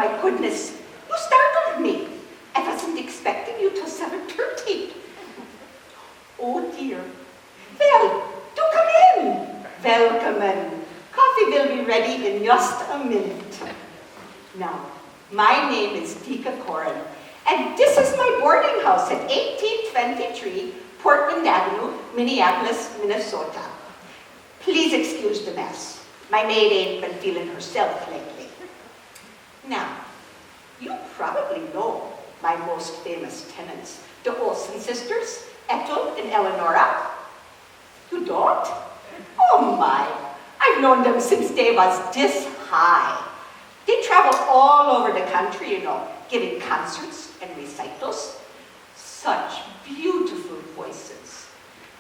my goodness. You startled me. I wasn't expecting you till 7:30. Oh, dear. Well, do come in. Welcome in. Coffee will be ready in just a minute. Now, my name is Tika Corin, and this is my boarding house at 1823 Portland Avenue, Minneapolis, Minnesota. Please excuse the mess. My maid ain't been feeling herself lately. Now, you probably know my most famous tenants, the Olson Sisters, Ethel and Eleonora. You don't? Oh my, I've known them since they was this high. They travel all over the country, you know, giving concerts and recitals. Such beautiful voices.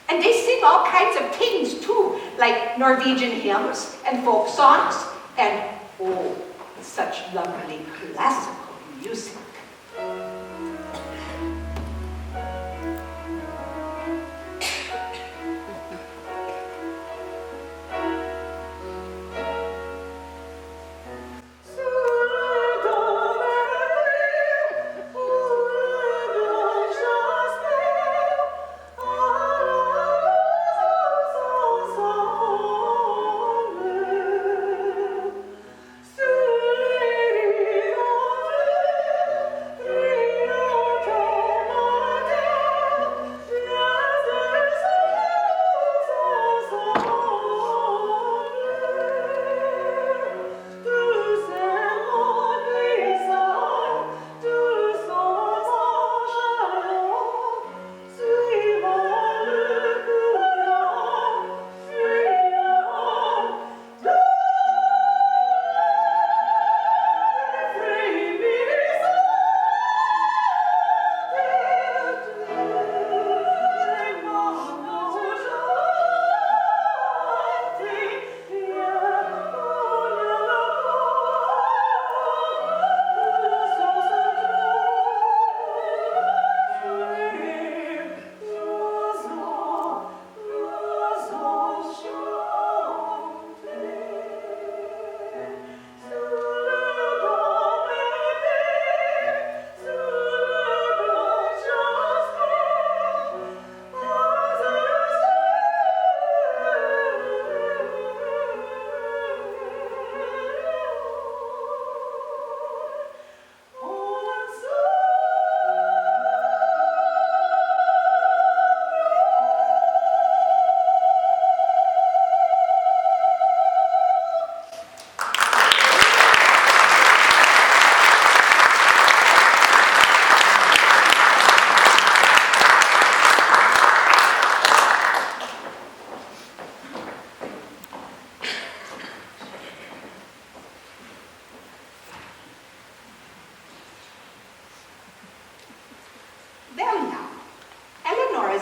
And they sing all kinds of things too, like Norwegian hymns and folk songs, and oh, such lovely classical music.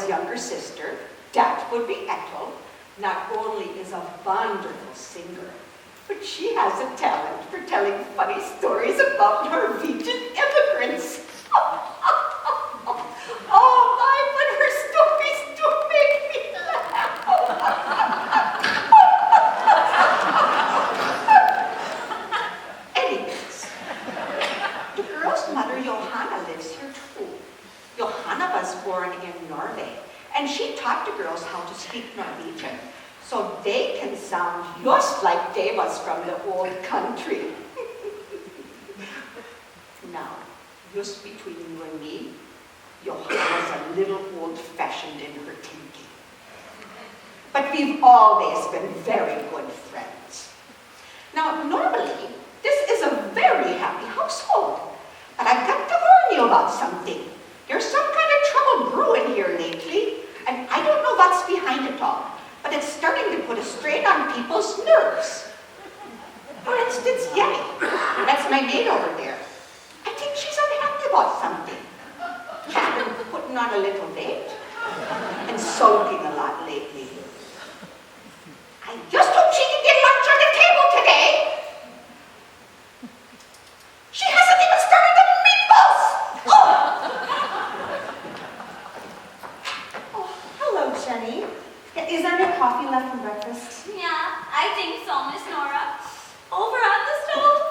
Younger sister, that would be Ethel, not only is a wonderful singer, but she has a talent for telling funny stories about Norwegian immigrants. Oh my, but her stories do make me laugh. Anyways, the girl's mother, Johanna, lives here too. Johanna was born in Norway, and she taught the girls how to speak Norwegian, so they can sound just like they was from the old country. Now, just between you and me, Johanna's a little old-fashioned in her thinking. But we've always been very good friends. Now, normally, this is a very happy household, but I've got to warn you about something. There's some kind of trouble brewing here lately, and I don't know what's behind it all, but it's starting to put a strain on people's nerves. For instance, Jenny, that's my maid over there. I think she's unhappy about something. She's been putting on a little weight and sulking a lot lately. I just hope she can get lunch on the table today. She hasn't even started the meatballs! Oh, hello, Jenny. Is there any coffee left from breakfast? Yeah, I think so, Miss Nora. Over on the stove.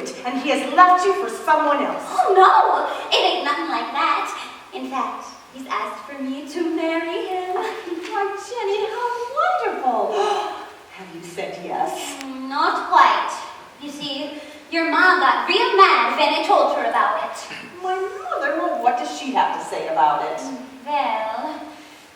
it, and he has left you for someone else. Oh, no, it ain't nothing like that. In fact, he's asked for me to marry him. Why, Jenny, how wonderful. Have you said yes? Not quite. You see, your mom got real mad when I told her about it. My mother? Well, what does she have to say about it? Well,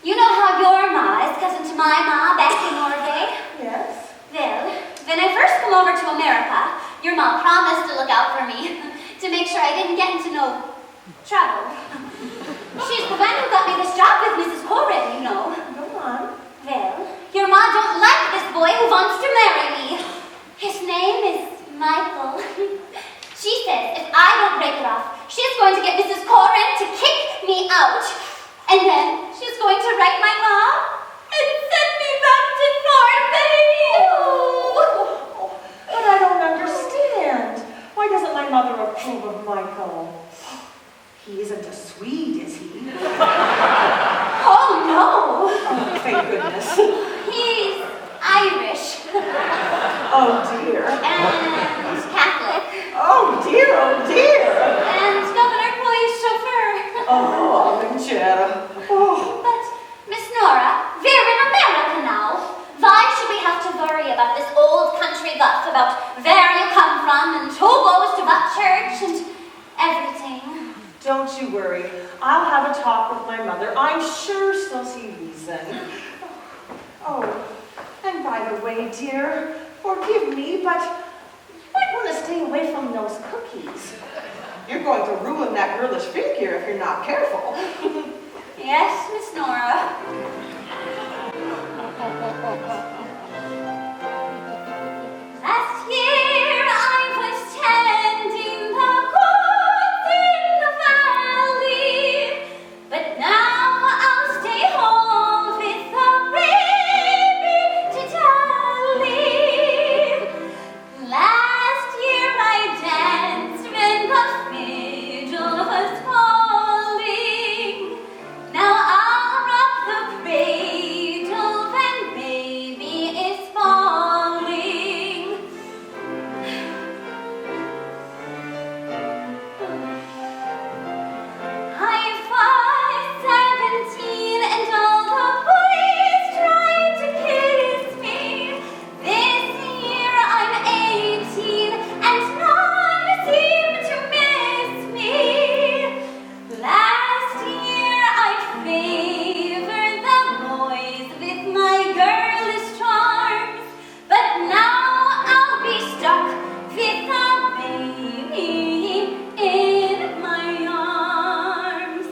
you know how your ma is cousin to my ma back in Norway? Yes. Well, when I first come over to America, your ma promised to look out for me, to make sure I didn't get into no trouble. She's the one who got me this job with Mrs. Corrin, you know. Go on. Well, your ma don't like this boy who wants to marry me. His name is Michael. She says if I don't break it off, she's going to get Mrs. Corrin to kick me out. And then she's going to write my mom and send me back to Norway. Oh, but I don't understand. Why doesn't my mother approve of Michael? He isn't a Swede, is he? Oh, no. Oh, thank goodness. He's Irish. Oh, dear. And Catholic. Oh, dear, oh, dear. And Governor Police chauffeur. Oh, Angela. Oh. But, Miss Nora, we're in America now. Why should we have to worry about this old country guff about where you come from and who goes to what church and everything? Don't you worry. I'll have a talk with my mother. I'm sure she'll see reason. Oh, and by the way, dear, forgive me, but you might want to stay away from those cookies. You're going to ruin that girlish figure if you're not careful. Yes, Miss Nora. Last year I was tending the goats in the valley, but now I'll stay home with the baby to Dolly. Last year I danced when the fiddle was falling. Now I'll rock the cradle when baby is falling. I was 17 and all the boys tried to kiss me. This year I'm 18 and none seem to miss me. Last year I favored the boys with my girlish charms, but now I'll be stuck with a baby in my arms.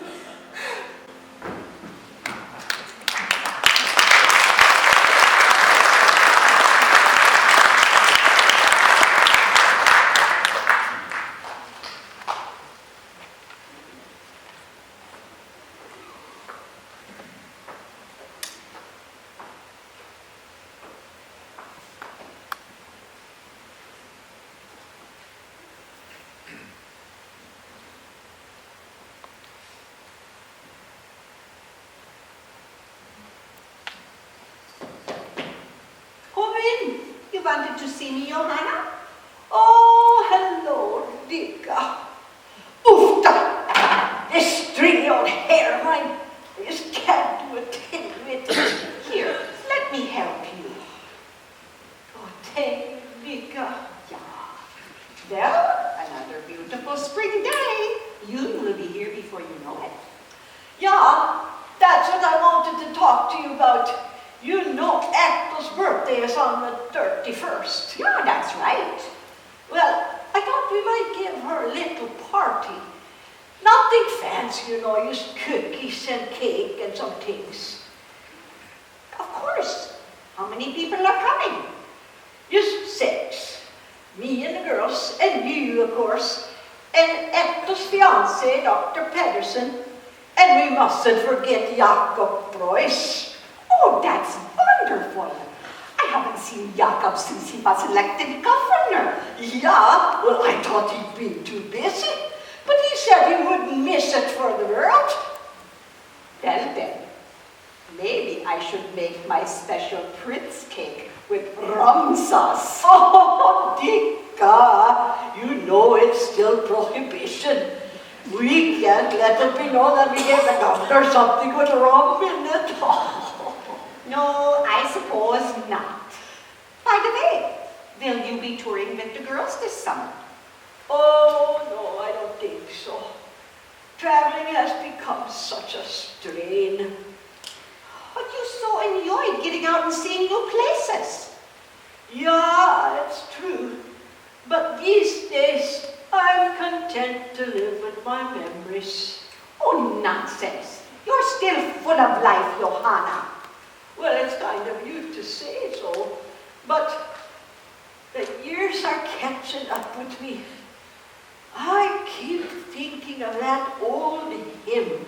Come in. You wanted to see me, Johanna? Oh, hello, Dicka. Oofta! This stringy old hair of mine. I just can't do a thing with it. Here, let me help you. Oh, thank you, Dicka. Yeah. Well, another beautiful spring day. You will be here before you know it. Yeah, that's what I wanted to talk to you about. You know Ethel's birthday is on the 31st. Yeah, that's right. Well, I thought we might give her a little party. Nothing fancy, you know, just cookies and cake and some things. Of course. How many people are coming? Just 6. Me and the girls, and you, of course, and Ethel's fiancé, Dr. Pedersen, and we mustn't forget Jacob Preuss. Oh, that's wonderful. I haven't seen Jacob since he was elected governor. Yeah, well, I thought he'd been too busy, but he said he wouldn't miss it for the world. Well then, maybe I should make my special Prince cake with rum sauce. Oh, Dicka, you know it's still prohibition. We can't let it be known that we gave the governor something with rum in it. No, I suppose not. By the way, will you be touring with the girls this summer? Oh, no, I don't think so. Traveling has become such a strain. But you so enjoyed getting out and seeing new places. Yeah, it's true. But these days, I'm content to live with my memories. Oh, nonsense. You're still full of life, Johanna. Well, it's kind of you to say so, but the years are catching up with me. I keep thinking of that old hymn.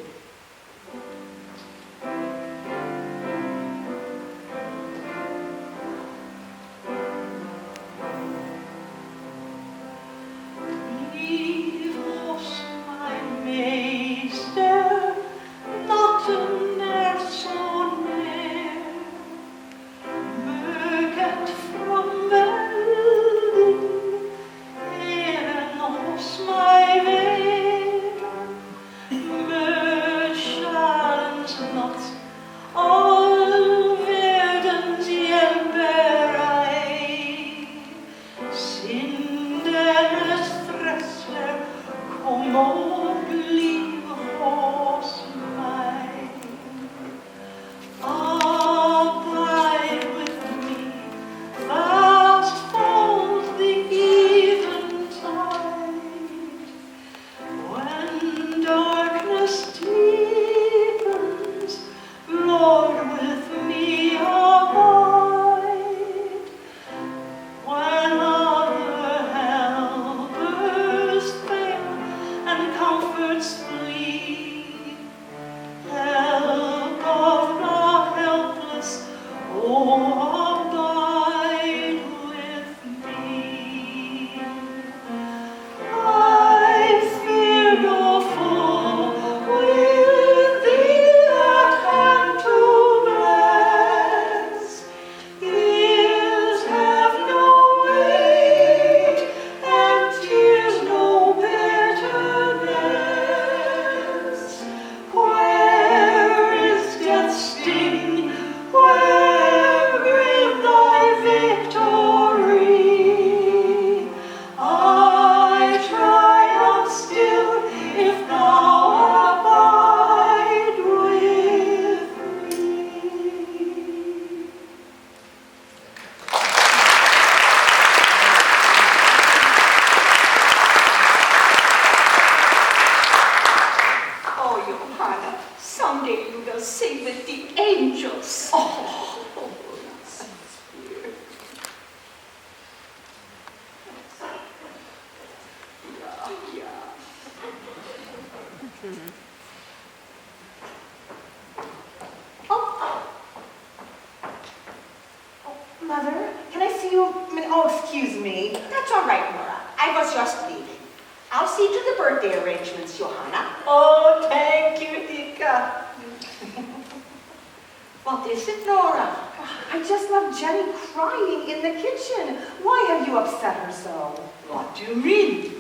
Mother, can I see you? Oh, excuse me. That's all right, Nora. I was just leaving. I'll see to the birthday arrangements, Johanna. Oh, thank you, Dika. What is it, Nora? I just left Jenny crying in the kitchen. Why have you upset her so? What do you mean?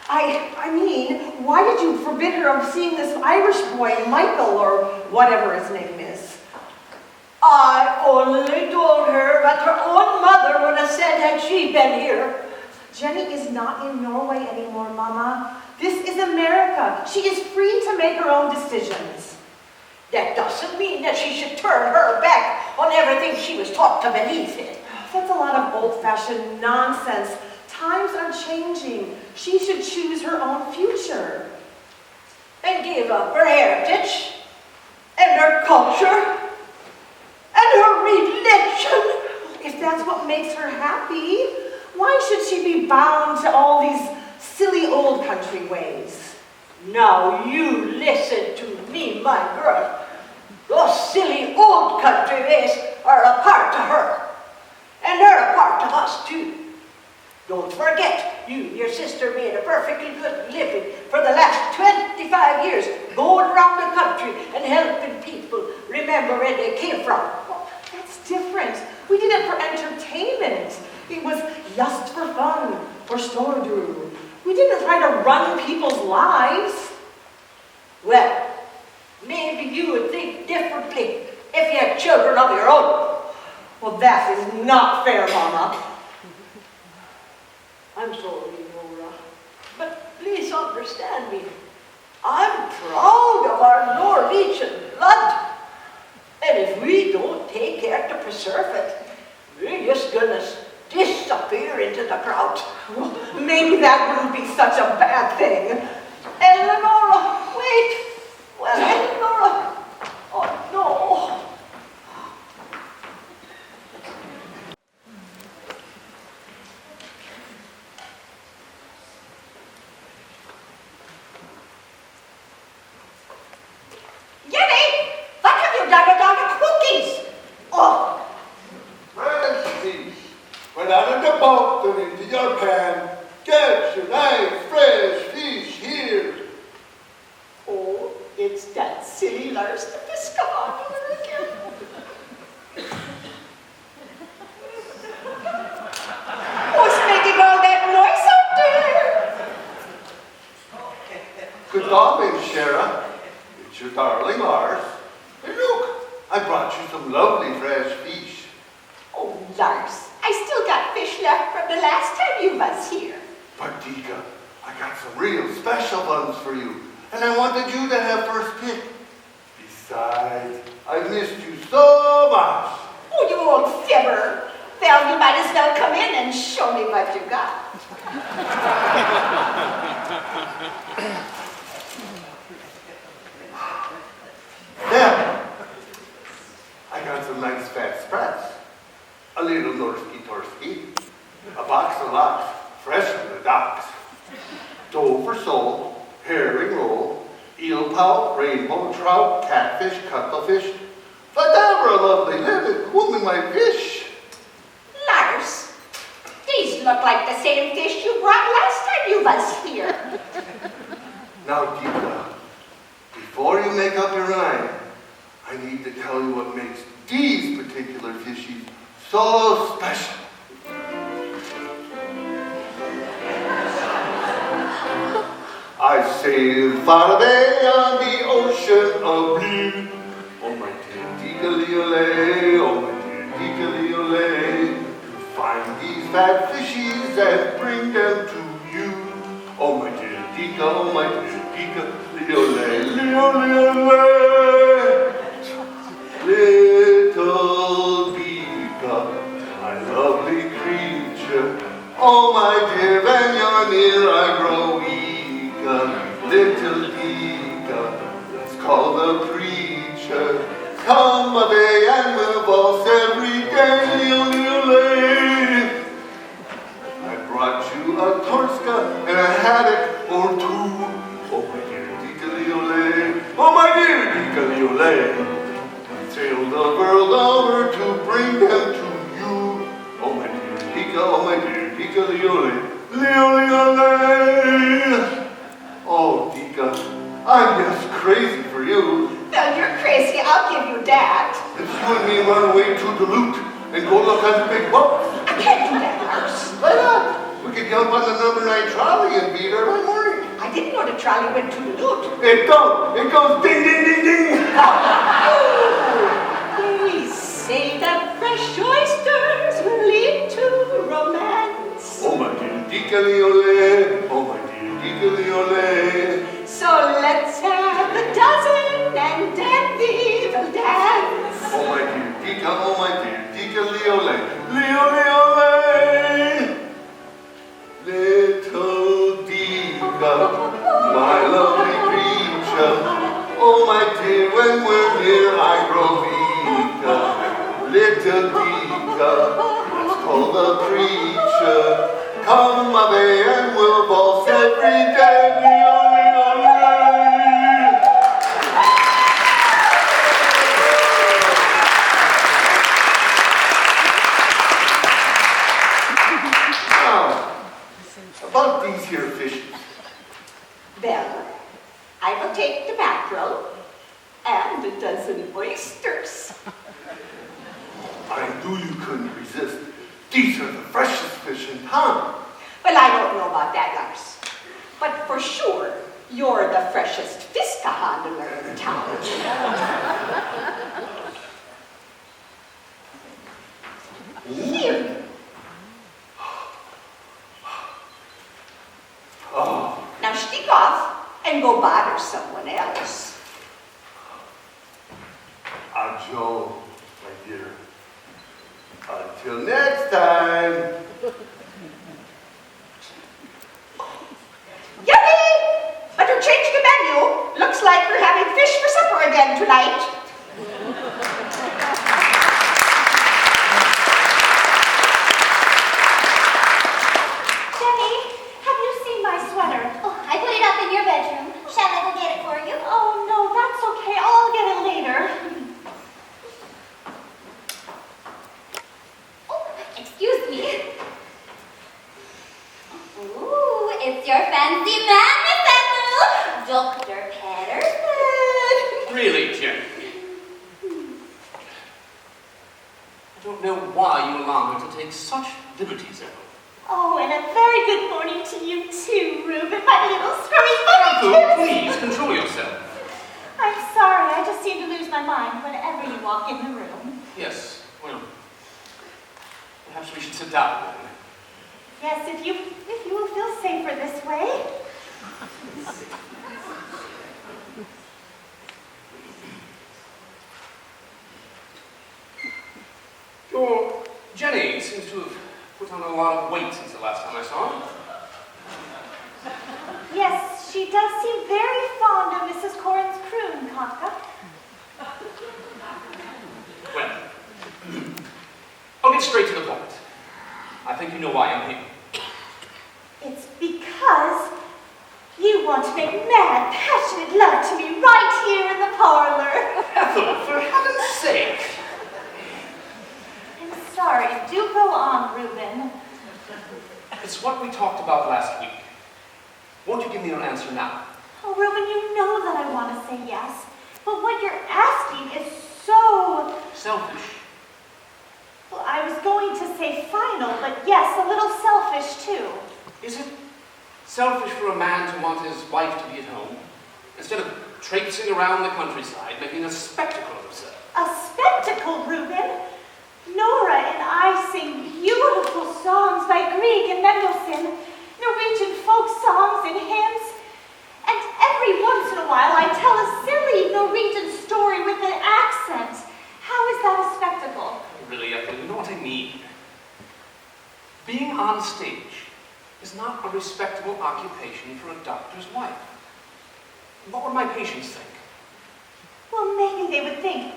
I mean, why did you forbid her of seeing this Irish boy, Michael, or whatever his name is? I only told her what her own mother would have said had she been here. Jenny is not in Norway anymore, Mama. This is America. She is free to make her own decisions. That doesn't mean that she should turn her back on everything she was taught to believe in. That's a lot of old-fashioned nonsense. Times are changing. She should choose her own future. And give up her heritage, and her culture, and her religion. If that's what makes her happy, why should she be bound to all these silly old country ways? Now you listen to me, my girl. Those silly old country ways are a part of her, and they're a part of us too. Don't forget, you and your sister made a perfectly good living for the last 25 years, going around the country and helping people remember where they came from. That's different. We did it for entertainment. It was Yust For Fun or Stordru. We didn't try to run people's lives. Well, maybe you would think differently if you had children of your own. Well, that is not fair, Mama. I'm sorry, Nora, but please understand me. I'm proud of our Norwegian blood. And if we don't take care to preserve it, we're just gonna disappear into the crowd. Well, maybe that wouldn't be such a bad thing. Eleonora, wait. Well, Eleonora. Oh, no. Jenny, what have you done with all the cookies? Oh, Fresh fish. Right out of the boat and into your pan. Get your nice fresh fish here. oh, it's that silly Lars the Pescador again. Who's making all that noise out there? Good morning, Sheriff. It's your darling Lars. Hey, look, I brought you some lovely fresh fish. Oh, Lars, I still got fish left from the last time you was here. But Dika, I got some real special ones for you, and I wanted you to have first pick. Besides, I missed you so much. Oh, you old fibber. Well, you might as well come in and show me what you got. There. I got some nice fat sprats. A little Norsky-Torsky. A box of lox, fresh from the docks. Dough for sole, herring roll, eel pout, rainbow trout, catfish, cuttlefish. Whatever a lovely living woman my fish. Lars, these look like the same fish you brought last time you was here. Now, Dika, before you make up your mind, I need to tell you what makes these particular fishies so special. I sailed far away on the ocean of blue. Oh my dear Dika-lee-o-lay, oh my dear Dika-lee-o-lay, to find these fat fishies and bring them to you. Oh my dear Dika, oh my dear Dika-lee-o-lay, lee-o-lay-o-lay. Little Dika, my lovely creature, oh my dear, when you're near I grow eager. Little Dika, let's call the preacher. Come away and we'll waltz every day, lee-o-lay. I brought you a torska and a haddock or two. Oh my dear Dika-lee-o-lay, oh my dear Dika-lee-o-lay. Sailed the world over to bring them to you. Oh my dear Dika, oh my dear Dika-lee-o-lay, lee-o-lay-o-lay. Oh Dika, I'm just crazy for you. Well, you're crazy, I'll give you that. If you and me run away to Duluth and go look at the big books, I can't do that, Lars. why not? We could jump on the number 9 trolley and be there by morning. I didn't know the trolley went to the loot. It don't. It goes ding, ding, ding, ding. They say that fresh oysters will lead to romance. Oh my dear Dika-lee-o-lay, oh my dear Dika-lee-o-lay. So let's have a dozen and then we will dance. Oh my dear Dika, oh my dear Dika-lee-o-lay, lee-o-lay-o-lay. Little Dika, my lovely creature, oh my dear, when we're near I grow eager. Little Dika, let's call the preacher. Come away and we'll waltz every day, lee-o-lay-o-lay. Now, about these here fishes. Well, I will take the mackerel and a dozen oysters. I knew you couldn't resist. These are the freshest fish in town. Well, I don't know about that, Lars. But for sure, you're the freshest fiska handler in town. Here. Oh, Now stick off and go bother someone else. Joe, my dear. Until next time. Yummy! Better change the menu. Looks like we're having fish for supper again tonight. Jenny, have you seen my sweater? Oh, I put it up in your bedroom. Shall I go get it for you? Oh, no, that's okay. I'll get it later. Oh, excuse me. Ooh, it's your fancy man, Miss Ethel, Dr. Patterson. Really, Jen? I don't know why you allow her to take such liberties, Ethel. Oh, and a very good morning to you too, Reuben, my little scurry Ethel, bunny. please, control yourself. I'm sorry, I just seem to lose my mind whenever you walk in the room. Yes, well, perhaps we should sit down then. Yes, if you will feel safer this way. Your Jenny seems to have put on a lot of weight since the last time I saw her. Yes, she does seem very fond of Mrs. Corin's prune, Kafka. Well, I'll get straight to the point. I think you know why I'm here. It's because you want to make mad, passionate love to me right here in the parlor. Ethel, for heaven's sake! I'm sorry. Do go on, Reuben. It's what we talked about last week. Won't you give me your answer now? Oh, Reuben, you know that I want to say yes. But what you're asking is so... Selfish. Well, I was going to say final, but yes, a little selfish too. Is it selfish for a man to want his wife to be at home, instead of traipsing around the countryside, making a spectacle of himself? A spectacle, Reuben. Nora and I sing beautiful songs by Grieg and Mendelssohn, Norwegian folk songs and hymns. And every once in a while I tell a silly Norwegian story with an accent. How is that a spectacle? Really, Ethel, you know what I mean. Being on stage is not a respectable occupation for a doctor's wife. What would my patients think? Well, maybe they would think,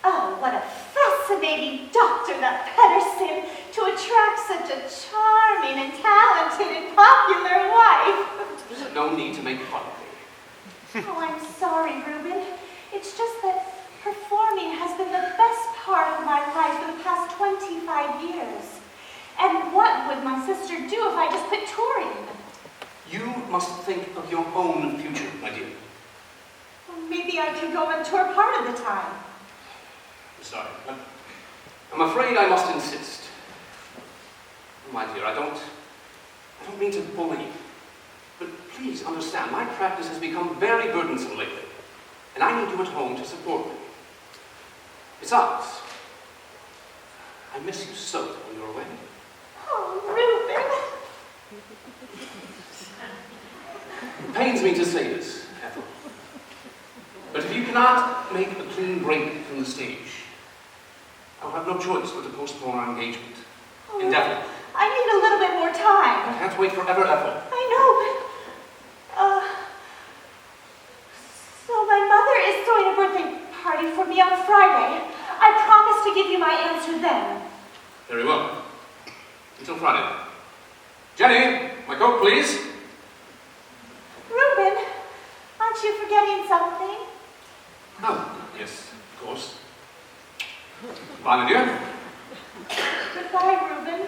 oh, what a fascinating doctor that Pedersen to attract such a charming and talented and popular wife. There's no need to make fun of me. Oh, I'm sorry, Reuben. It's just that performing has been the best part of my life for the past 25 years. And what would my sister do if I just quit touring? You must think of your own future, my dear. Well, maybe I could go on tour part of the time. I'm sorry, but I'm afraid I must insist. Oh, my dear, I don't mean to bully you, but please understand, my practice has become very burdensome lately, and I need you at home to support me. Besides, I miss you so when you're away. Oh, Reuben. It pains me to say this, Ethel, but if you cannot make a clean break from the stage, I'll have no choice but to postpone our engagement indefinitely. I need a little bit more time. I can't wait forever, Ethel. I know, but, so my mother is throwing a birthday party for me on Friday. I promise to give you my answer then. Very well. Until Friday. Jenny, my coat, please. Reuben, aren't you forgetting something? Oh, yes, of course. Bye, my dear. Goodbye, Reuben.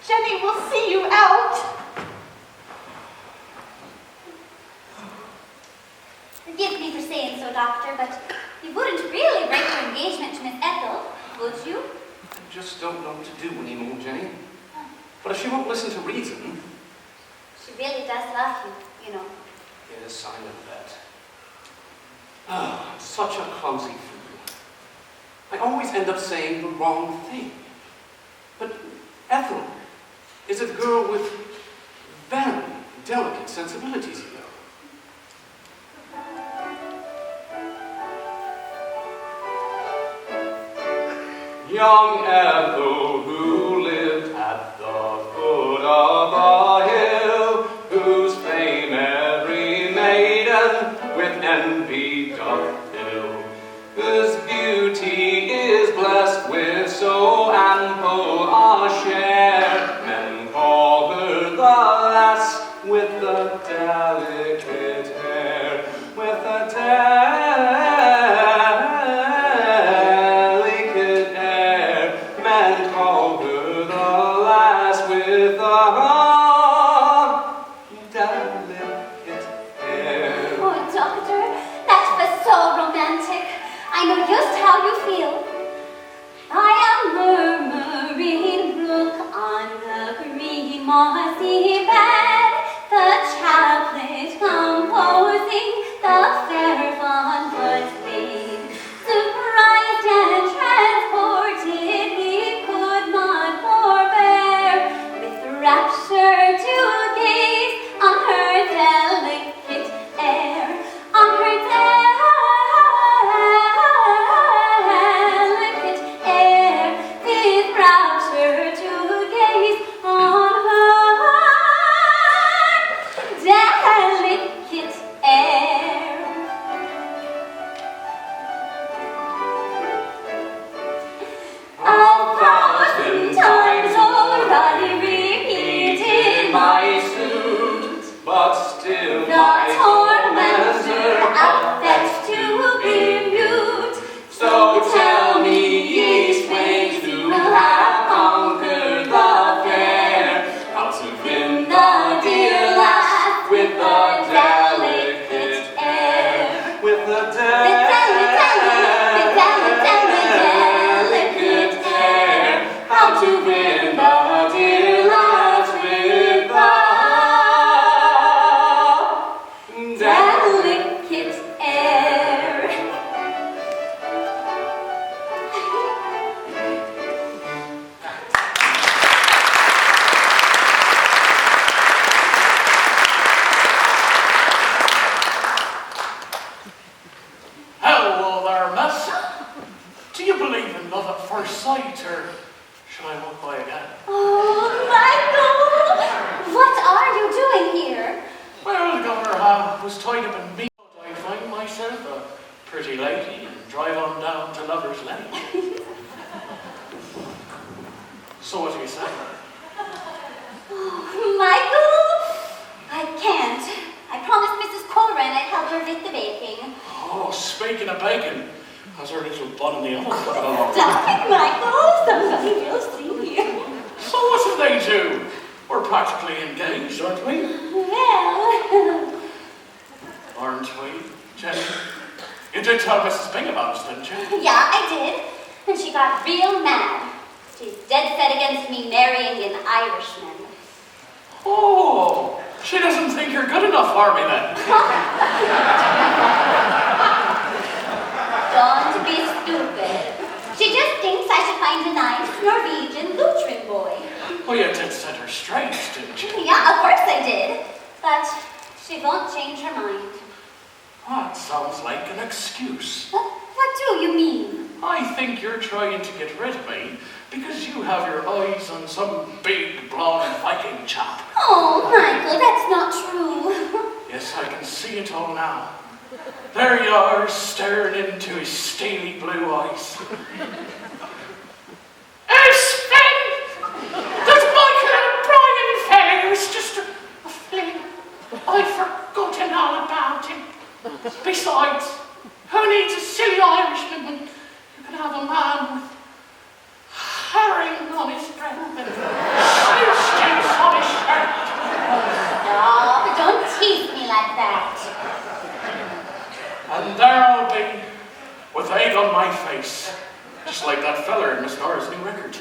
Jenny will see you out. Forgive me for saying so, Doctor, but you wouldn't really break your engagement to Miss Ethel, would you? just don't know what to do anymore, Jenny. But if she won't listen to reason... She really does love you, you know. Yes, I know that. Oh, I'm such a clumsy fool. I always end up saying the wrong thing. But Ethel is a girl with very delicate sensibilities, you know. Young Ethel, who lived at the foot of a hill, whose fame every maiden with envy doth fill, whose beauty is blessed with so ample a share, men call her the lass with the delicate hair, with the delicate hair, men call her the lass with the delicate hair. Oh, Doctor, that was so romantic. I know just how you feel. I am murmuring brook on the green mossy bed, the chaplet composing, the fair font was laid. Surprised and transported, we could not forbear with rapture to gaze on her delicate air, on her delicate air, with rapture to gaze on her delicate air. A thousand times already repeated my suit, But still the my tormentor affects to be mute. So tell me, ye swains who have conquered the fair, how to win the dear lass with the delicate air, with the delicate air, how to win the dear lass with the delicate air. Hello there, miss. Do you believe in love at first sight, or shall I walk by again? Oh, Michael! What are you doing here? Well, the governor was tied up in me. I find myself a pretty lady and drive on down to Lover's Lane. So what do you say? Oh, Michael! I can't. I promised Mrs. Corran I'd help her with the baking. Oh, speaking of bacon, how's our little bun in the oven? Stop it, Michael! Somebody will see you. So what do they do? We're practically engaged, aren't we? Well... Aren't we, Jenny? You did tell Mrs. Bing about us, didn't you? Yeah, I did. And she got real mad. She's dead set against me marrying an Irishman. Oh, she doesn't think you're good enough for me then. Don't be stupid. She just thinks I should find a nice Norwegian Lutheran boy. Well, you did set her straight, didn't you? Yeah, of course I did. But she won't change her mind. That sounds like an excuse. What do you mean? I think you're trying to get rid of me because you have your eyes on some big, blonde Viking chap. Oh, Michael, that's not true. Yes, I can see it all now. There you are, staring into his steely blue eyes. Oh, Sven! That Michael O'Brien fellow was just a fling. I'd forgotten all about him. Besides, who needs a silly Irishman when you can have a man with herring on his breath and shoe-sticks on his shirt? Oh, don't tease me like that. And there I'll be, with egg on my face, Just like that feller in Miss Nora's new record.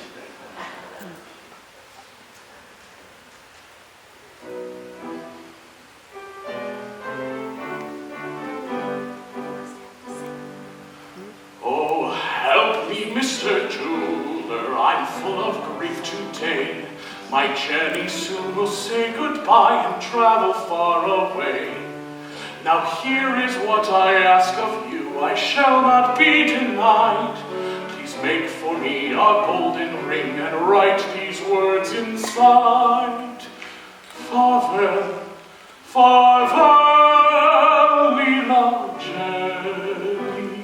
Oh, help me, Mr. Jeweler, I'm full of grief today. My Jenny soon will say goodbye and travel far away. Now here is what I ask of you, I shall not be denied. Please make for me a golden ring and write these words inside. Father, Lila Jenny.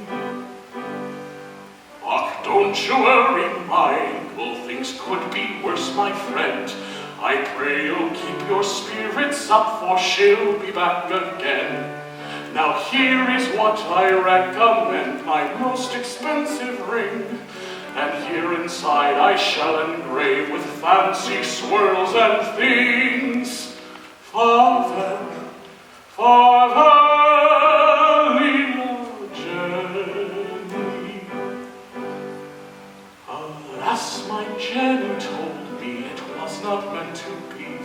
Ach, don't you worry, Michael, things could be worse, my friend. I pray you'll keep your spirits up, for she'll be back again. Now here is what I recommend, my most expensive ring. And here inside I shall engrave with fancy swirls and things. Father, Lila Jenny. Alas, my Jenny told me it was not meant to be.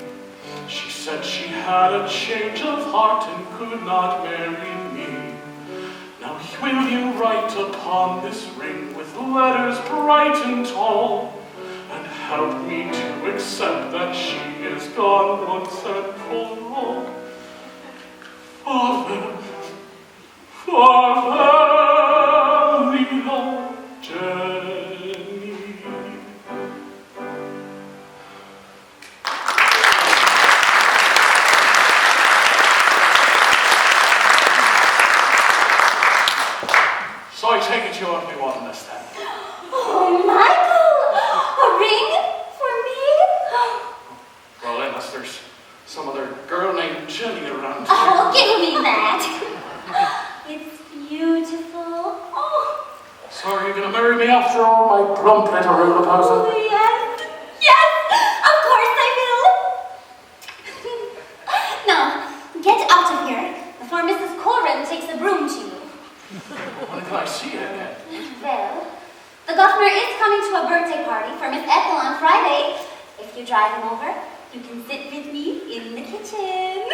She said she had a change of heart and could not marry me. Now will you write upon this ring with letters bright and tall, and help me to accept that she is gone once and for all? Father, Lila Jenny. So I take it you only want this then? Oh, Michael! A ring for me? Well, unless there's some other girl named Jenny around. Oh, give me that. It's beautiful. Oh, So are you gonna marry me after all, my plump little Rudapausen? oh yes. Yes, of course I will. Now, get out of here before Mrs. Corrin takes a broom to you. When can I see you again? Well, the governor is coming to a birthday party for Miss Ethel on Friday. If you drive him over, you can sit with me in the kitchen.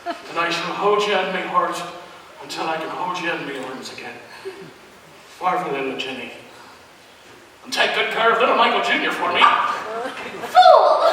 Then I shall hold you in my heart until I can hold you in my arms again. Farewell, little Jenny. And take good care of little Michael Jr. for me. Fool!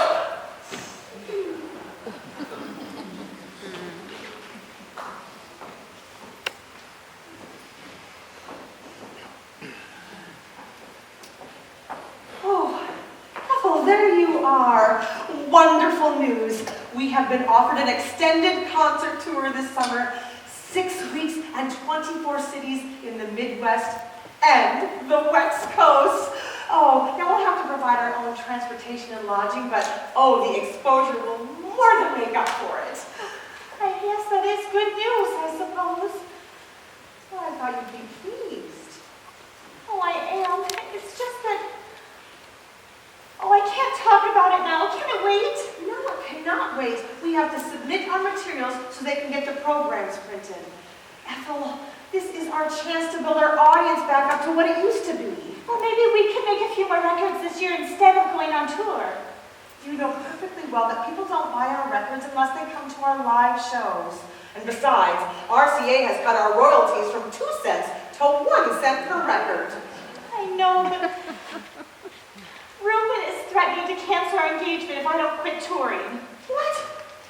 There you are. Wonderful news. We have been offered an extended concert tour this summer. 6 weeks and 24 cities in the Midwest and the West Coast. Oh, now we'll have to provide our own transportation and lodging, but oh, the exposure will more than make up for it. I guess that is good news, I suppose. Well, I thought you'd be pleased. Oh, I am. It's just that... Oh, I can't talk about it now. Can it wait? No, it cannot wait. We have to submit our materials so they can get the programs printed. Ethel, this is our chance to build our audience back up to what it used to be. Well, maybe we can make a few more records this year instead of going on tour. You know perfectly well that people don't buy our records unless they come to our live shows. And besides, RCA has cut our royalties from 2 cents to 1 cent per record. I know, but Reuben is threatening to cancel our engagement if I don't quit touring. What?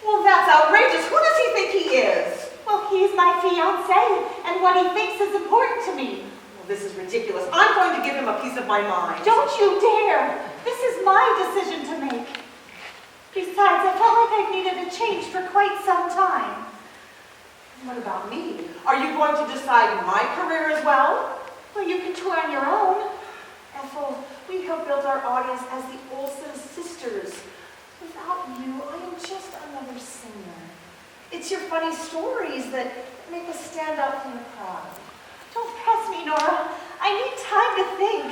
Well, that's outrageous. Who does he think he is? Well, he's my fiancé, and what he thinks is important to me. Well, this is ridiculous. I'm going to give him a piece of my mind. Don't you dare! This is my decision to make. Besides, I felt like I've needed a change for quite some time. What about me? Are you going to decide my career as well? Well, you can tour on your own. Ethel, we have built our audience as the Olson Sisters. Without you, I am just another singer. It's your funny stories that make us stand out from the crowd. Don't press me, Nora. I need time to think.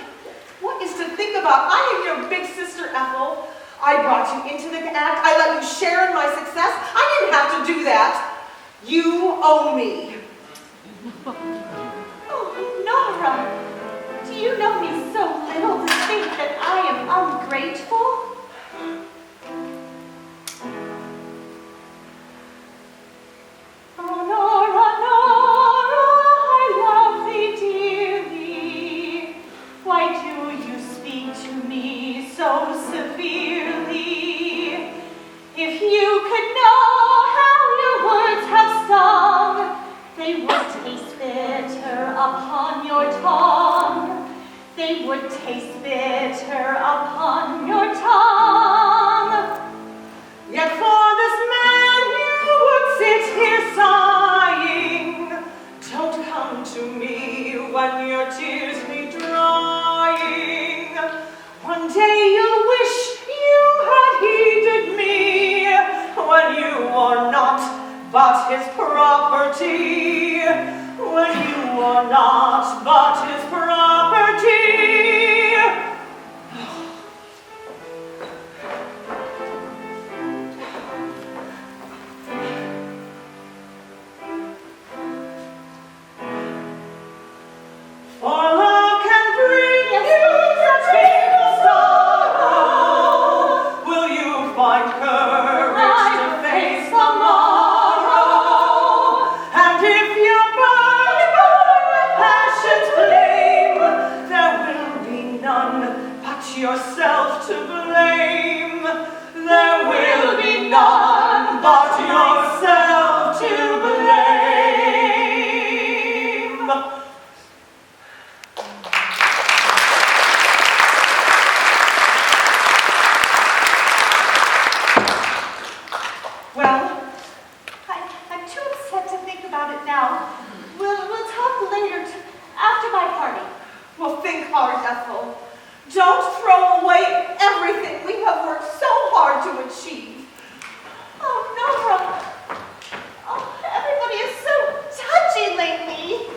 What is to think about? I am your big sister, Ethel. I brought you into the act. I let you share in my success. I didn't have to do that. You owe me. Oh, Nora. Do You know me so little to think that I am ungrateful. Nora, Nora, I love thee dearly. Why do you speak to me so severely? If you could know how your words have stung, they would taste bitter upon your tongue. They would taste bitter upon your tongue. Yet for this man you would sit here sighing. Don't come to me when your tears be drying. One day you'll wish you had heeded me, when you are not but his property. When you are not but his property. For love can bring you such painful sorrow. Will you find courage to face the morrow? And if you burn with passion's flame, there will be none but yourself to blame. There will be none but yourself to blame. Well, I'm too upset to think about it now. We'll talk later, after my party. Well, think hard, Ethel. Don't throw away everything we have worked so hard to achieve. Oh, Nora. Oh, everybody is so touchy lately.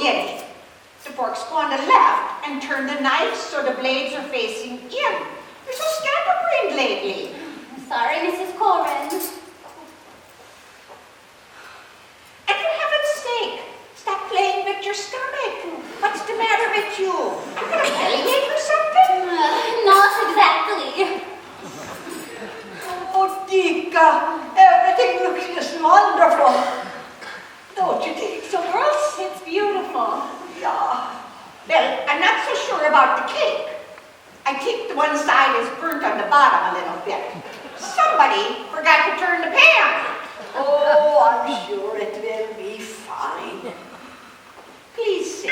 Jenny, the fork's going to left and turn the knife so the blades are facing in. You're so scatterbrained lately. Sorry, Mrs. Corrin. And for heaven's sake, stop playing with your stomach. What's the matter with you? You got a bellyache or something? Not exactly. Oh, Dika, everything looks just wonderful. Don't you think so, girls? It's beautiful. Yeah. Well, I'm not so sure about the cake. I think the one side is burnt on the bottom a little bit. Somebody forgot to turn the pan. Oh, I'm sure it will be fine. Please sit.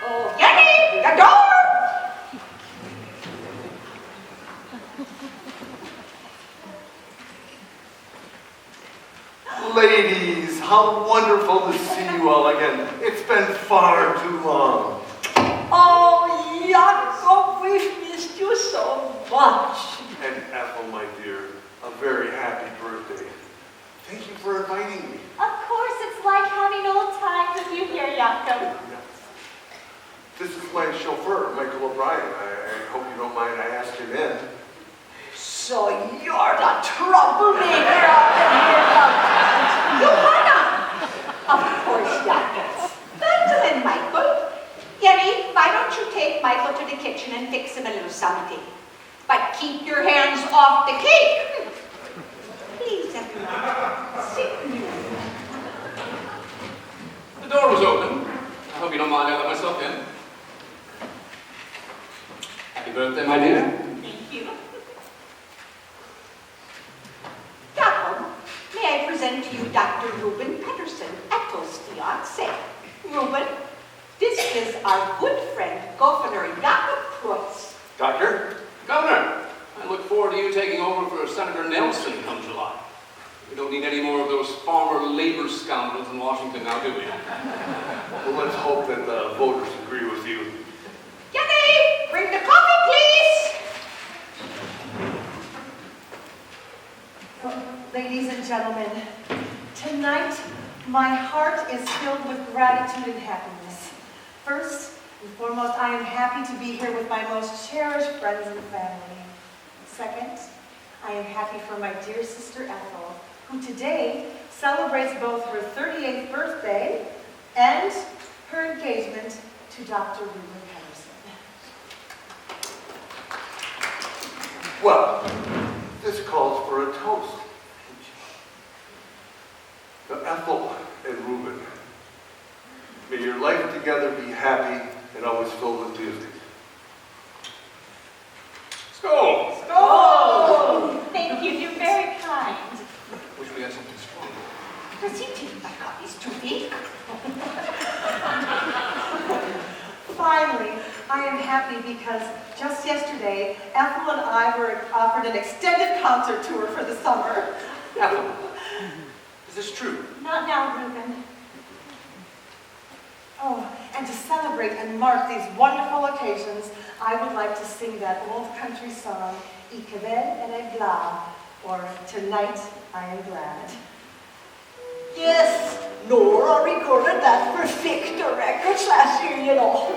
Oh, Jenny, the door! Ladies, how wonderful to see you all again. It's been far too long. Oh, Jacob, we've missed you so much. And Ethel, my dear, a very happy birthday. Thank you for inviting me. Of course, it's like having old times with you here, Jakob. This is my chauffeur, Michael O'Brien. I hope you don't mind I asked him in. So you're the troublemaker up in here. Johanna! Of course, Jakob. Excellent, Michael. Jenny, why don't you take Michael to the kitchen and fix him a little something? But keep your hands off the cake. Please, everyone, sit here. The door was open. I hope you don't mind I let myself in. Happy birthday, my dear. Thank you. Jacob, may I present to you Dr. Reuben Petterson, Ethel's fiancé. Reuben, this is our good friend, Governor Jacob Preuss. Doctor? Governor, I look forward to you taking over for Senator Nelson come July. We don't need any more of those farmer labor scoundrels in Washington now, do we? Well, let's hope that the voters agree with you. Jenny, bring the coffee, please. Ladies and gentlemen, tonight my heart is filled with gratitude and happiness. First and foremost, I am happy to be here with my most cherished friends and family. Second, I am happy for my dear sister Ethel, who today celebrates both her 38th birthday and her engagement to Dr. Reuben Henderson. Well, this calls for a toast. To Ethel and Reuben, may your life together be happy and always filled with music. Skål! Oh, thank you. You're very kind. Wish we had something strong. Does he think my coffee's too big? Finally, I am happy because just yesterday, Ethel and I were offered an extended concert tour for the summer. Ethel, is this true? Not now, Reuben. Oh, and to celebrate and mark these wonderful occasions, I would like to sing that old country song, Ikväll är jag glad, or Tonight I am glad. Yes, Nora recorded that for Victor Records last year, you know.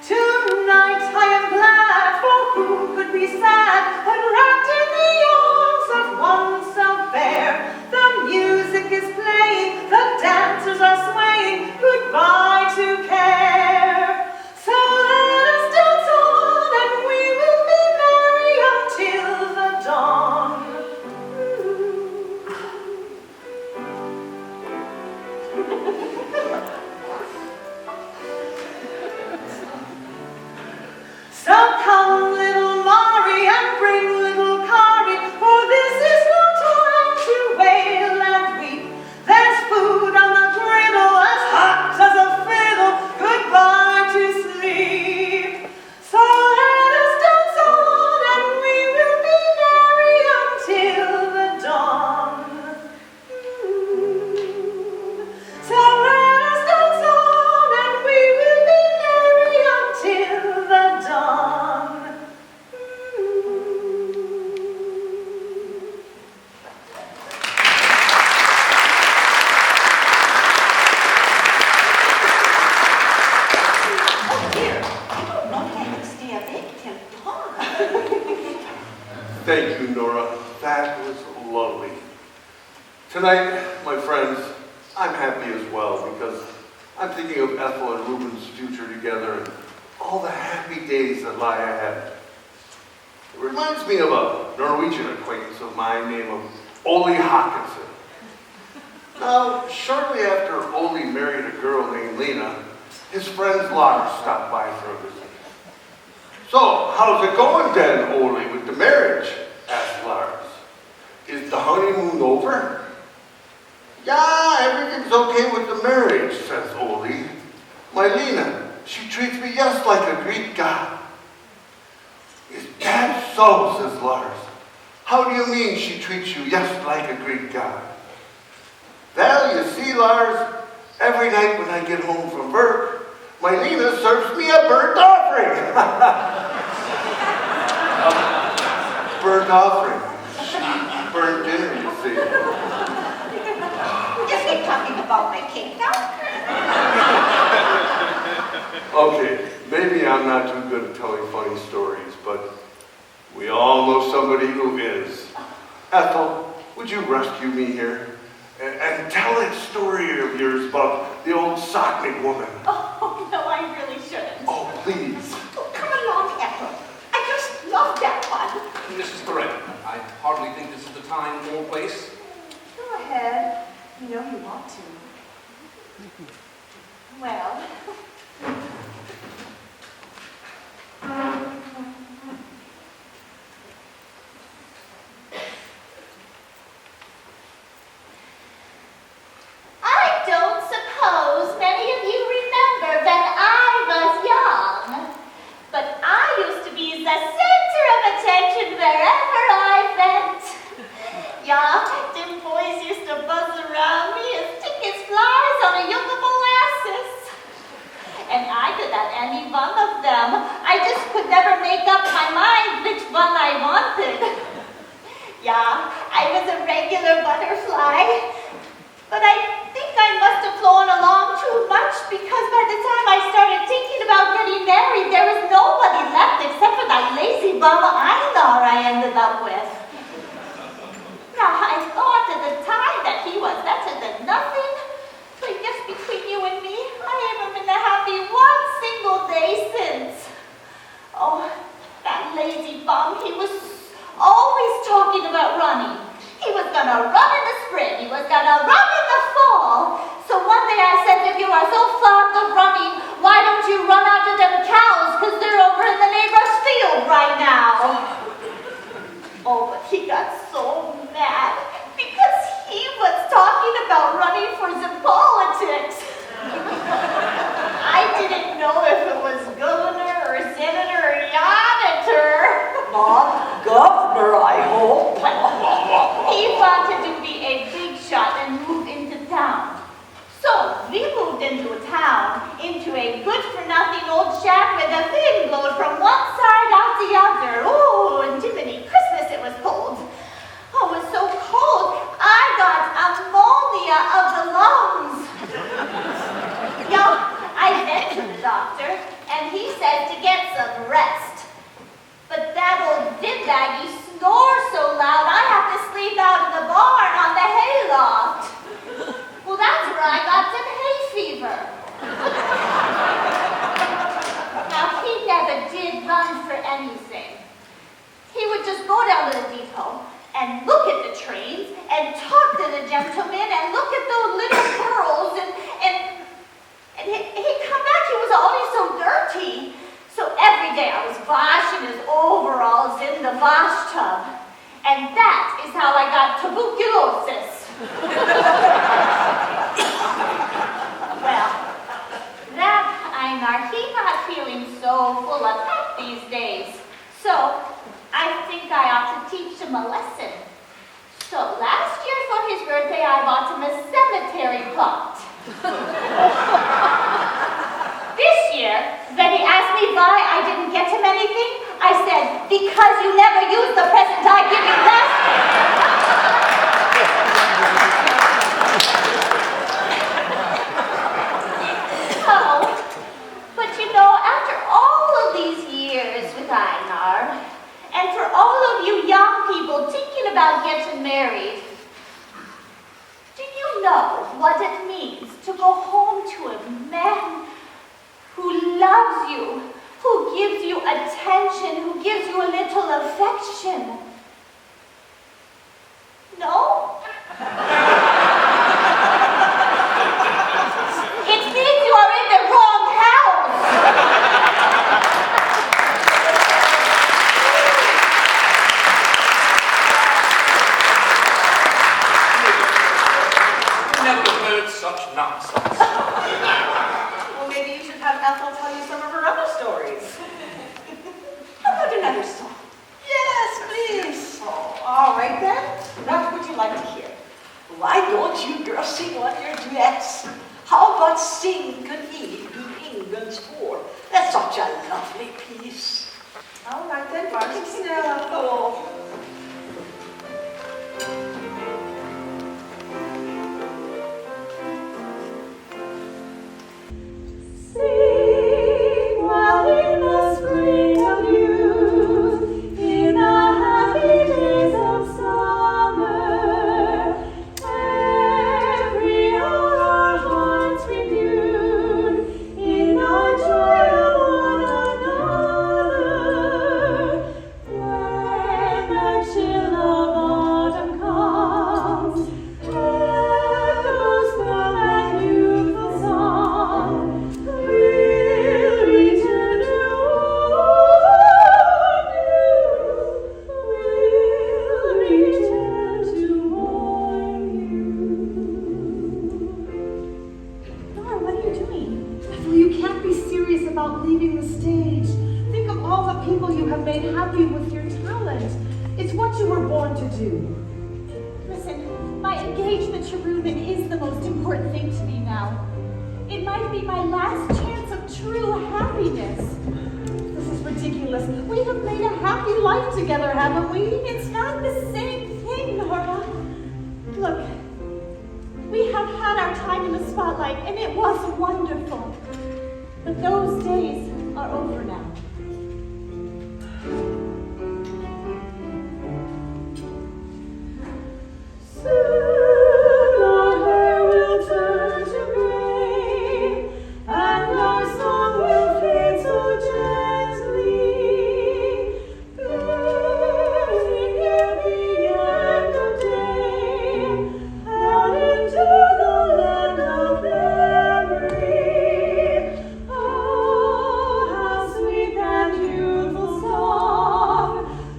Tonight I am glad, for who could be sad when wrapped in the arms of one so fair? The music is playing, the dancers are swaying, goodbye to care. So let us dance on and we will be merry until the dawn. So come, little Mari, and bring little Kari, for this is no time to wail and weep. There's food on the griddle, as hot as a fiddle, goodbye to sleep. So let us dance on, and we will be merry until the dawn. So let us dance on, and we will be merry until the dawn. Oh dear, I don't know if I can stay awake till dawn. Thank you, Nora. That was lovely. Tonight, my friends, I'm happy as well because I'm thinking of Ethel and Reuben's future together and all the happy days that lie ahead. It reminds me of a Norwegian acquaintance of mine named Ole Hawkinson. Now, shortly after Ole married a girl named Lena, his friends Lars stopped by for a visit. So, how's it going then, Ole, with the marriage? Asked Lars. Is the honeymoon over? Yeah, everything's okay with the marriage, says Ole. My Lena, she treats me just like a Greek god. Is that so, says Lars. How do you mean she treats you just like a Greek god? Well, you see, Lars, every night when I get home from work, my Lena serves me a burnt offering. Burnt offering. She burnt dinner, you see. Is he talking about my cake now? Okay, maybe I'm not too good at telling funny stories, but we all know somebody who is. Ethel, would you rescue me here? And tell that story of yours about the old Sockney woman. Oh, no, I really shouldn't. Oh, please. Oh, come along, Ethel. I just love that one. Mrs. Correct. I hardly think this is the time or place. Go ahead. You know you want to. Well, I don't suppose many of you remember when I was young, but I used to be the center of attention wherever I went. and I could have any one of them. I just could never make up my mind which one I wanted. Yeah, I was a regular butterfly, but I think I must have flown along too much because by the time I started thinking about getting married, there was nobody left except for that lazy bum Einar I ended up with. Now, I thought at the time that he was better than nothing, but just between you and me, I haven't been happy one single day since. Oh, that lazy bum, he was always talking about running. He was gonna run in the spring, he was gonna run in the fall. So one day I said, if you are so fond of running, why don't you run after them cows, because they're over in the neighbor's field right now. Oh, but he got so mad because he was talking about running for the politics. I didn't know if it was governor or senator or janitor. Not governor, I hope. He wanted to be a big shot and move into town. So we moved into a town, into a good-for-nothing old shack where the wind blowed from one side out the other. Oh, and Jiminy Christmas it was cold. Oh, it was so cold, I got ammonia of the lungs. Yeah, I went to the doctor, and he said to get some rest. But that old windbaggy snores so loud, I have to sleep out in the barn on the hayloft. Well, that's where I got some hay fever. Now, he never did run for anything. He would just go down to the depot and look at the trains and talk to the gentlemen and look at those little girls and he'd come back, he was always so dirty. So every day I was washing his overalls in the wash tub. And that is how I got tuberculosis. Well, that Einar, he's not feeling so full of pep these days. So I think I ought to teach him a lesson. So last year for his birthday, I bought him a cemetery plot. This year, when he asked me why I didn't get him anything, I said, because you never used the present I gave you last year. Oh, but you know, after all of these years with Einar, and for all of you young people thinking about getting married, do you know what it means to go home to a man who loves you, who gives you attention, who gives you a little affection? No? It means you are in the wrong house. Never heard such nonsense. Well, maybe you should have Ethel tell you some of her other stories. How about another song? Yes, please. Oh, all right then. What would you like to hear? Why don't you girls sing one of your duets? How about Sing Good Eve, Be England's War? That's such a lovely piece. All right then, Barney Snell. Oh. Sing while in the spring of youth, in the happy days of summer, every hour our hearts renewed, in the joy of one another. When the chill of autumn comes, echoes full that youthful song, we'll return to warn you. Nora, what are you doing? Ethel, you can't be serious about leaving the stage. Think of all the people you have made happy with your talent. It's what you were born to do. Listen, my engagement to Reuben is the most important thing to me now. It might be my last chance of true happy life together, haven't we? It's not the same thing, Nora. Look, we have had our time in the spotlight, and it was wonderful. But those days are over now. Soon our hair will turn to gray, and our song will fade so gently. Fading near the end of day, out into the land of memory. Oh, how sweet that youthful song,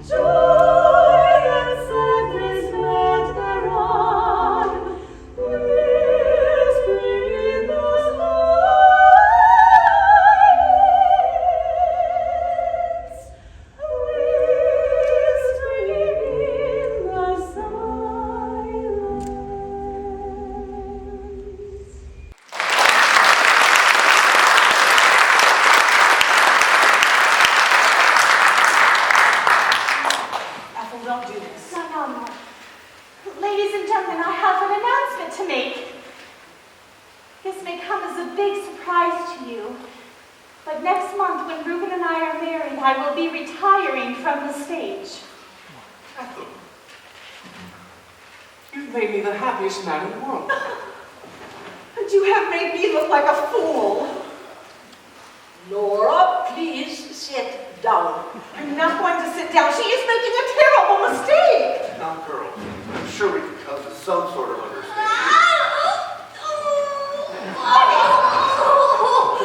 joy and sadness met thereon, whispering in those eyelids, whispering in the silence. Ethel, don't do this. No. Ladies and gentlemen, I have an announcement to make. This may come as a big surprise to you, but next month when Reuben and I are married, I will be retiring from the stage. Ethel, you've made me the happiest man in the world. And you have made me look like a fool. Nora, please sit down. I'm not going to sit down. She is making a terrible mistake. Now, girls, I'm sure we can come to some sort of understanding.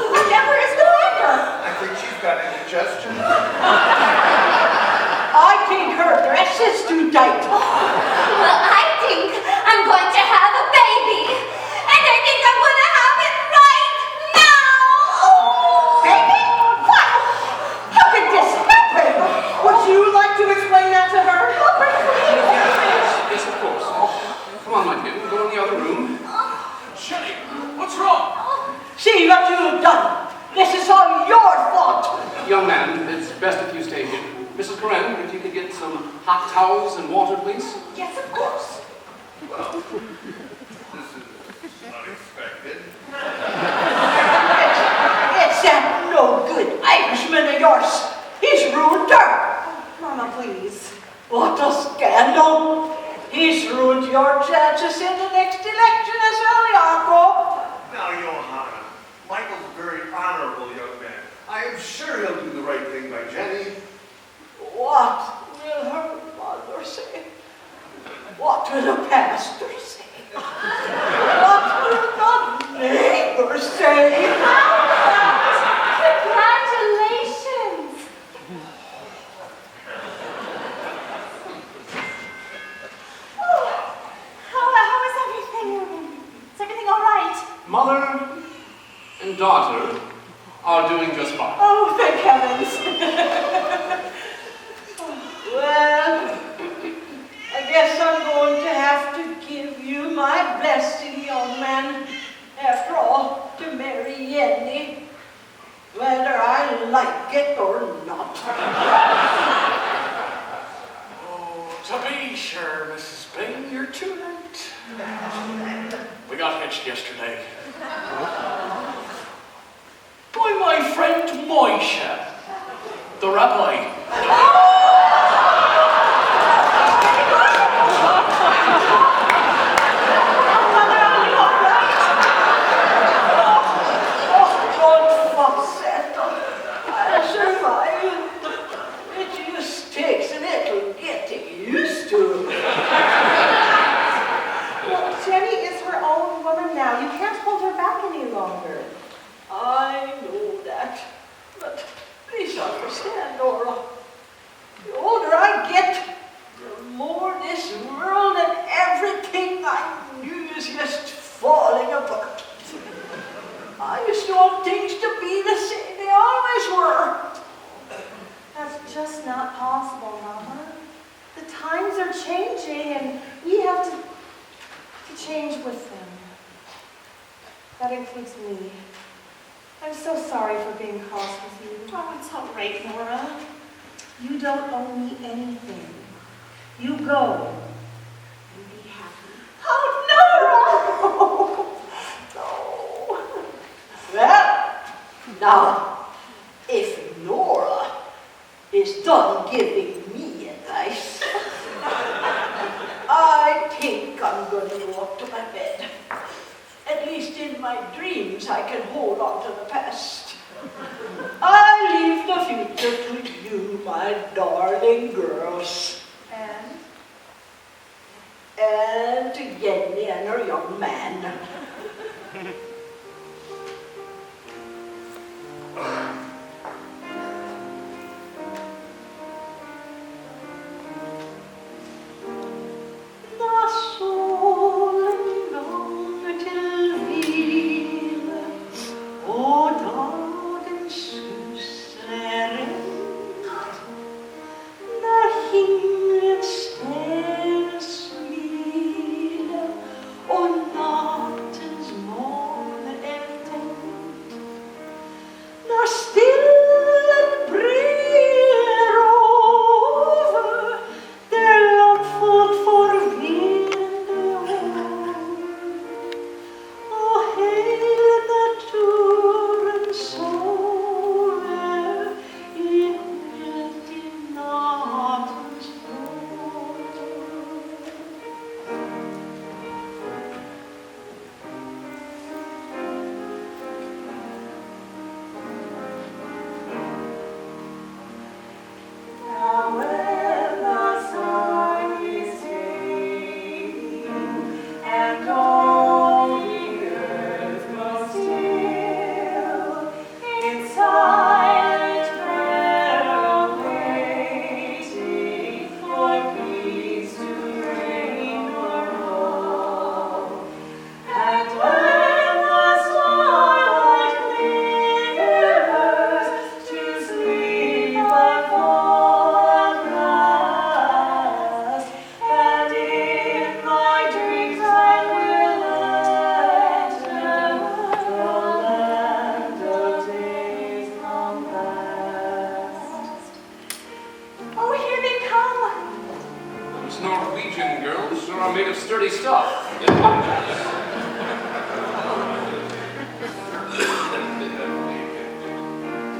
Whatever is the matter? I think she's got indigestion. I think her dress is too tight. Well, I think I'm going to have a baby. And I think I'm going to have it right now. Baby? What? How did this happen? Would you like to explain that to her? Yes, of course. Come on, my kid, we'll go in the other room. Shelley, what's wrong? See what you've done. This is all your fault. Young man, it's best if you stay here. Mrs. Corinne, if you could get some hot towels and water, please. Yes, of course. Well, this is unexpected. It's that no good Irishman of yours. He's ruined her. Mama, please. What a scandal. He's ruined your chances in the next election as well, Jacob. Now, Johanna, Michael's a very honorable young man. I am sure he'll do the right thing by Jenny. What will her mother say? What will the pastor say? What will the neighbors say? Congratulations! Oh, how is everything? Is everything all right? Mother and daughter are doing just fine. Oh, thank heavens. Well, I guess I'm going to have to give you my blessing, young man, after all, to marry Jenny, whether I like it or not. Oh, to be sure, Mrs. Bain, you're too late. We got hitched yesterday. By my friend Moishe, the rabbi. longer. I know that, but please understand, Nora. The older I get, the more this world and everything I knew is just falling apart. I used to want things to be the same they always were. That's just not possible, Mama. The times are changing and we have to change with them. That includes me. I'm so sorry for being cross with you. Oh, it's all right, Nora. You don't owe me anything. You go. And be happy. Oh, Nora! No. Well, now, if Nora is done giving me advice, I think I'm going to go up to my bed. At least in my dreams, I can hold on to the past. I leave the future to you, my darling girls. And to Jenny and her young man. Norwegian girls are made of sturdy stuff.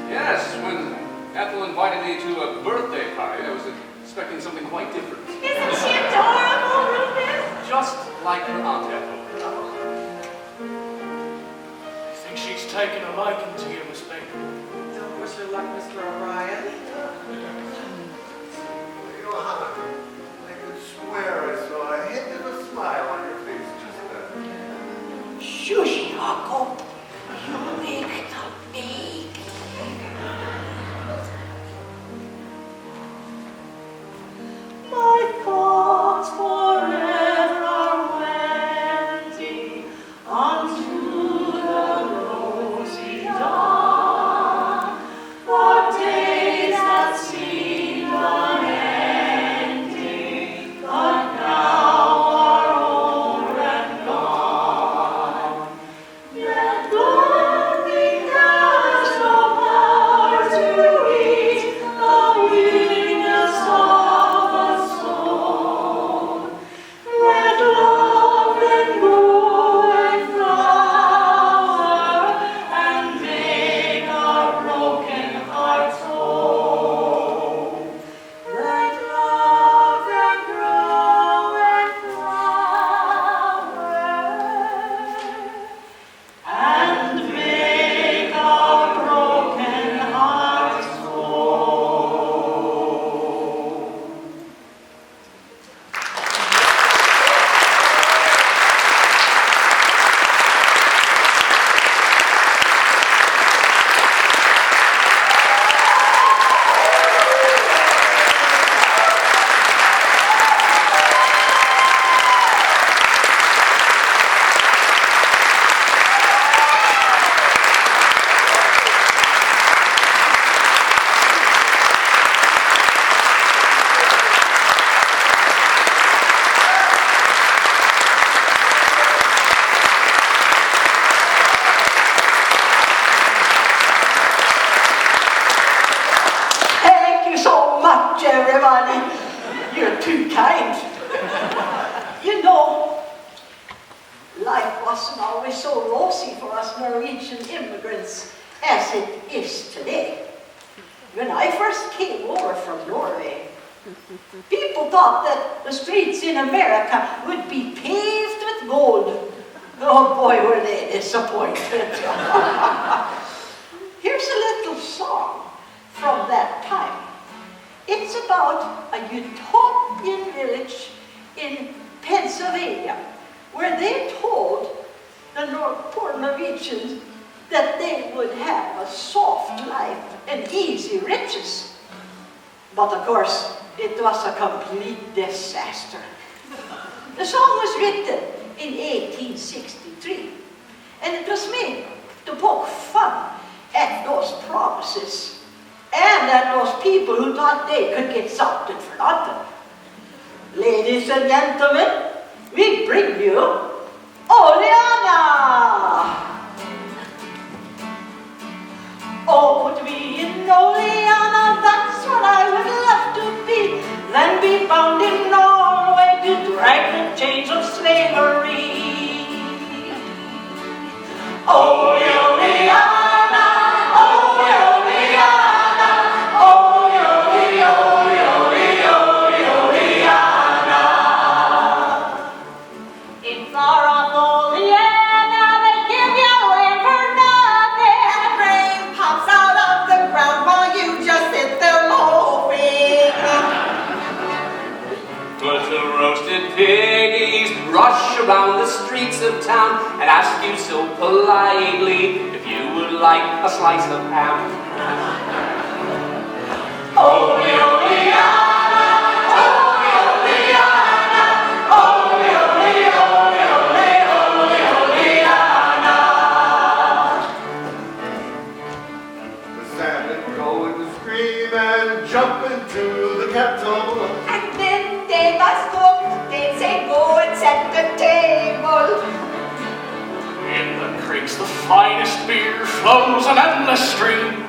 Yes, when Ethel invited me to a birthday party, I was expecting something quite different. Isn't she adorable, Rufus? Just like her Aunt Ethel. I think she's taken a liking to you, Miss Baker. Don't wish her luck, Mr. O'Brien. Johanna, I could swear I saw a hint of a smile on your face just then. Shush, Jacob. You make not me. My thoughts forever are wending unto the rosy dawn. everybody. You're too kind. You know, life wasn't always so rosy for us Norwegian immigrants as it is today. When I first came over from Norway, people thought that the streets in America would be paved with gold. Oh boy, were they disappointed. Here's a little song from that time. It's about a utopian village in Pennsylvania, where they told the poor Norwegians that they would have a soft life and easy riches. But of course, it was a complete disaster. The song was written in 1863, and it was made to poke fun at those promises and at those people who thought they could get something for nothing. Ladies and gentlemen, we bring you Oleana! Oh, to be in Oleana, that's what I would love to be. Then be bound in Norway to drag the chains of slavery. Oh, Oleana, oh, Oleana, oh, Oleana. In far off Oleana, they give you land for nothing. And rain pops out of the ground while you just sit there loafing. But the roasted piggies rush around the streets of town and ask you so politely if you would like a slice of ham. Oh, Oleana, oh, Oleana, oh, Oleana. The salmon go and scream and jump into the kettle. And then they must cook, they'd say go and set the table. In the creeks, the finest beer flows an endless stream.